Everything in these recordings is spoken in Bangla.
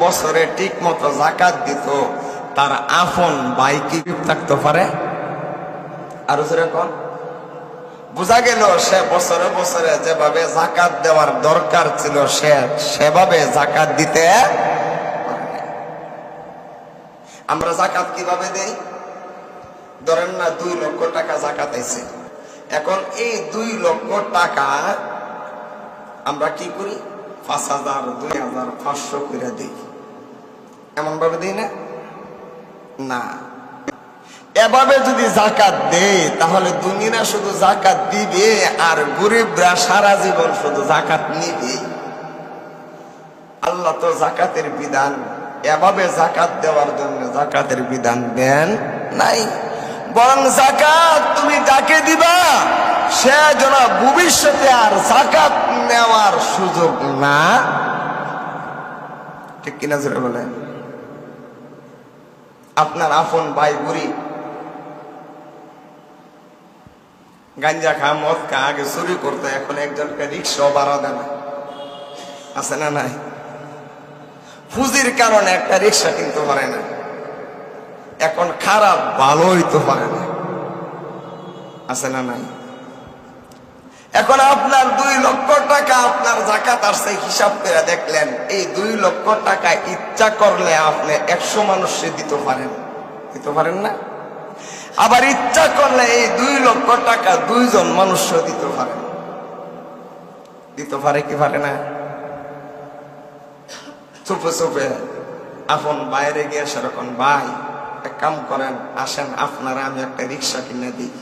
বছরে ঠিক মতো জাকাত দিত, তার আপন ভাই কি থাকতে পারে? আর যেরকম বোঝা গেল সে বছরে বছরে যেভাবে জাকাত দেওয়ার দরকার ছিল সে সেভাবে জাকাত দিতে। আমরা জাকাত কিভাবে দেই? ধরেন না 2 লক্ষ টাকা জাকাত আইছে, এখন এই 2 লক্ষ টাকা আমরা কি করি? 5,000, 2,000, 500 করে দিই। এমন ভাবে দিই না? না, এভাবে যদি জাকাত দেয় তাহলে দুনিয়া শুধু জাকাত দিবে আর গরিবরা সারা জীবন শুধু জাকাত নিবে। আল্লাহ তো জাকাতের বিধান এভাবে জাকাত দেওয়ার জন্য জাকাতের বিধান দেন নাই, বরং জাকাত তুমি যাকে দিবা সে যেন ভবিষ্যতে আর জাকাত নেওয়ার সুযোগ না। ঠিক কিনা জোরে বলেন? আপনার আপন ভাই গরিব, গাঞ্জা খা মদ খা, আগে চুরি করতে, এখন একজনকে রিক্সাও ভাড়া দেয় না, আছে না নাই? পুঁজির কারণে একটা রিক্সা কিনতে পারে না, এখন খারাপ ভালো হইতে পারে না, আছে না নাই? এখন আপনার 2 লক্ষ টাকা আপনার জাকাত আসছে, হিসাব করে দেখলেন এই 2 লক্ষ টাকা ইচ্ছা করলে আপনি 100 মানুষকে দিতে পারেন না? আবার ইচ্ছা করলে এই 2 লক্ষ টাকা 2 জন মানুষকে দিতে পারে কি পারে না? চুপে চুপে আপন বাইরে গিয়ে সেরকম, ভাই এক কাম করেন, আসেন আপনারা আমি একটা রিক্সা কিনে দিই।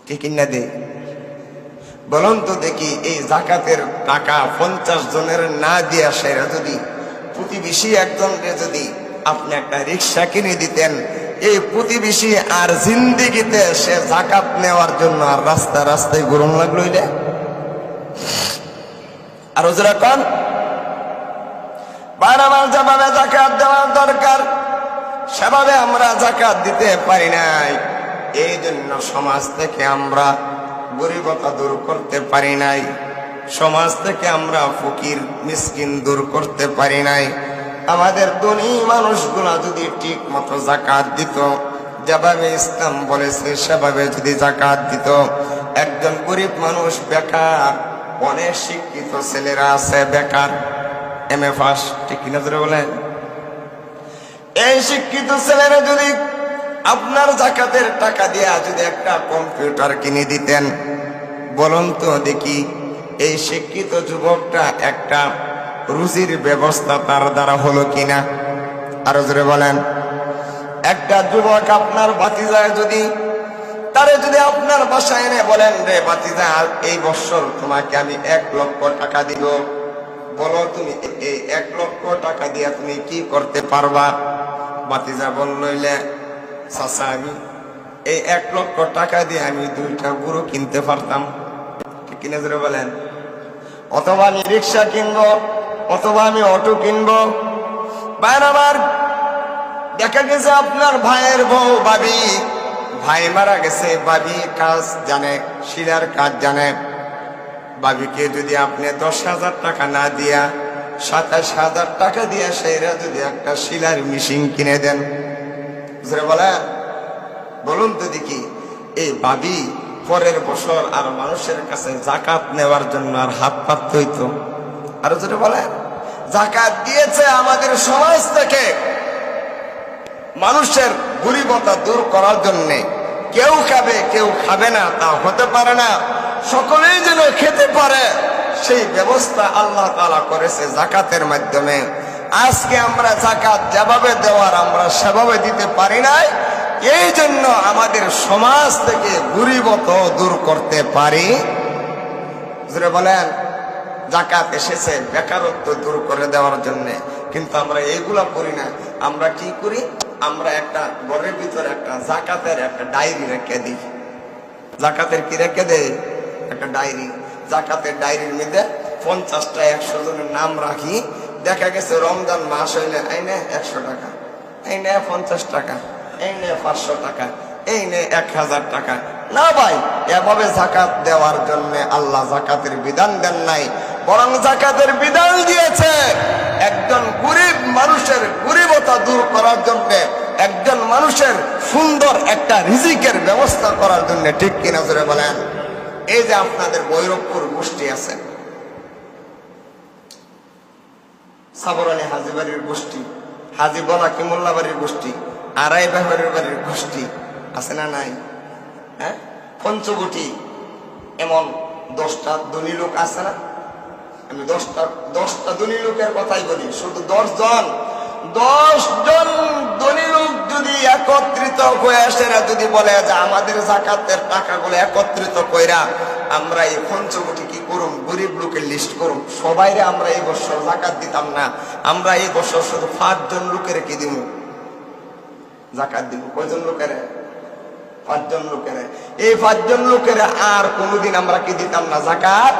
কি কিনে দিই বলুন তো দেখি? এই জাকাতের টাকা 50 জনের না দিয়ে সেরা যদি প্রতিবেশী একজনকে যদি আপনি একটা রিক্সা কিনে দিতেন, এই প্রতিবেশী আর জিন্দেগিতে সে জাকাত নেওয়ার জন্য আর রাস্তায় গরম লাগলো। আর যেরকম বারবার যেভাবে জাকাত দেওয়ার দরকার সেভাবে আমরা জাকাত দিতে পারি নাই, এই জন্য সমাজ থেকে আমরা গরিবতা দূর করতে পারি নাই, সমাজ থেকে আমরা ফকির মিসকিন দূর করতে পারি নাই। আমাদের ধনী মানুষগুলা যদি ঠিক মতো জাকাত দিত, যেভাবে ইসলাম বলেছে সেভাবে যদি জাকাত দিত, একজন গরিব মানুষ বেকার, অনেক শিক্ষিত ছেলেরা আছে বেকার, MA পাস, ঠিক কিনা ধরে বলেন? এই শিক্ষিত ছেলেরা যদি আপনার জাকাতের টাকা দিয়ে যদি একটা কম্পিউটার কিনে দিতেন, বলুন তো দেখি এই শিক্ষিত যুবকটা একটা রুজির ব্যবস্থা তার দ্বারা হলো কিনা? আরো জোরে বলেন। একটা যুবক আপনার ভাতিজায় যদি তারে যদি আপনার বাসায় এনে বলেন, রে ভাতিজা এই বছর তোমাকে আমি 1 লক্ষ টাকা দিব, বলো তুমি এই 1 লক্ষ টাকা দিয়ে তুমি কি করতে পারবা? ভাতিজা বললে, চাচা আমি এই 1 লক্ষ টাকা দিয়ে আমি 2টা গরু কিনতে পারতাম, ঠিক কিনা জোরে বলেন? অথবা আমি রিক্সা কিনবো, অথবা আমি অটো কিনবো। ভাইয়ের আমার, দেখা গেছে আপনার ভাইয়ের বউ ভাবি, ভাই মারা গেছে, ভাবি কাজ জানে, শিলার কাজ জানে, ভাবিকে যদি আপনি 10,000 টাকা না দিয়া 27,000 টাকা দিয়া সেইরা যদি একটা শিলার মেশিন কিনে দেন, বলুন তো দেখি এই ভাবি পরের বছর আর মানুষের কাছে জাকাত নেওয়ার জন্য আর হাত পাততে হইতো? আরো যেটা বলে জাকাত দিয়েছে আমাদের সমাজ থেকে মানুষের গরিবতা দূর করার জন্য। কেউ খাবে কেউ খাবে না তা হতে পারে না, সকলেই যেন খেতে পারে সেই ব্যবস্থা আল্লাহ তাআলা করেছে জাকাতের মাধ্যমে। আজকে আমরা জাকাত যেভাবে দেওয়ার আমরা সেভাবে দিতে পারি নাই, এই জন্য আমাদের সমাজ থেকে গরিবতা দূর করতে পারি। জোরে বলেন। জাকাত এসেছে বেকারত্ব দূর করে দেওয়ার জন্য, কিন্তু আমরা এইগুলা করি না। আমরা কি করি? আমরা একটা ঘরের ভিতরে একটা জাকাতের একটা ডায়েরি রেখে দিই। জাকাতের কি রেখে দেয়? একটা ডায়েরি। জাকাতের ডায়েরির মধ্যে 50টা 100 জনের নাম রাখি। দেখা গেছে রমজান মাস হইলে এই নে 100 টাকা, এই নে 50 টাকা, এই নে 500 টাকা, এই নে 1000 টাকা। না ভাই, এভাবে জাকাত দেওয়ার জন্য আল্লাহ জাকাতের বিধান দেন নাই, বরং জাকাতের বিধান দিয়েছে একজন গরিব করার জন্য, একজন মানুষের সুন্দর একটা রিজিকের ব্যবস্থা করার জন্য। ঠিক কিনা জোরে বলেন? এই যে আপনাদের ভৈরবপুর গোষ্ঠী আছে, সাবরানি হাজি বাড়ির গোষ্ঠী, হাজি বলা কি মোল্লা বাড়ির গোষ্ঠী, আড়াই ব্যাপারের বাড়ির গোষ্ঠী আছে না নাই? হ্যাঁ, পঞ্চবটি, এমন 10টা ধনী লোক আছে না? আমি 10টা ধনী লোকের কথাই বলি, শুধু 10 জন ধনী লোক যদি একত্রিত হয়ে আসে না, যদি বলে যে আমাদের যাকাতের টাকাগুলো একত্রিত কইরা আমরা এই পঞ্চবটি কি করুম, গরিব লোকের লিস্ট করুম, সবাইরে আমরা এই বছর যাকাত দিতাম না, আমরা এই বছর শুধু 5 জন লোকের কি দিব যাকাত দিব। কয়জন লোকের? 5 জন লোকের। এই 5 জন লোকের আর কোনোদিন আমরা কি দিতাম না, যাকাত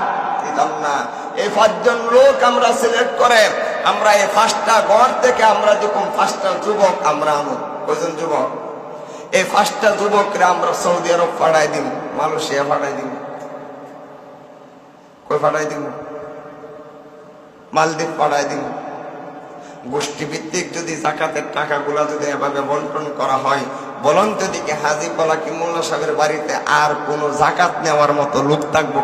দিতাম না। এই 5 জন লোক আমরা সিলেক্ট করে আমরা এই 5টা ঘর থেকে আমরা যখন 5টা যুবক আমরা আনো। কয়জন যুবক? এই 5টা যুবকরা আমরা সৌদি আরব পাঠাই দিব, মালয়েশিয়া পাঠাই দিব, কই পাঠাই দিব? মালদ্বীপ পাঠাই দিব। গোষ্ঠী ভিত্তিক যদি যাকাতের টাকাগুলা যদি এভাবে বন্টন করা হয়, বলুন তো দিকে হাজি বলা কি মোল্লা সাহেবের বাড়িতে আর কোন যাকাত নেওয়ার মতো লোক থাকবো?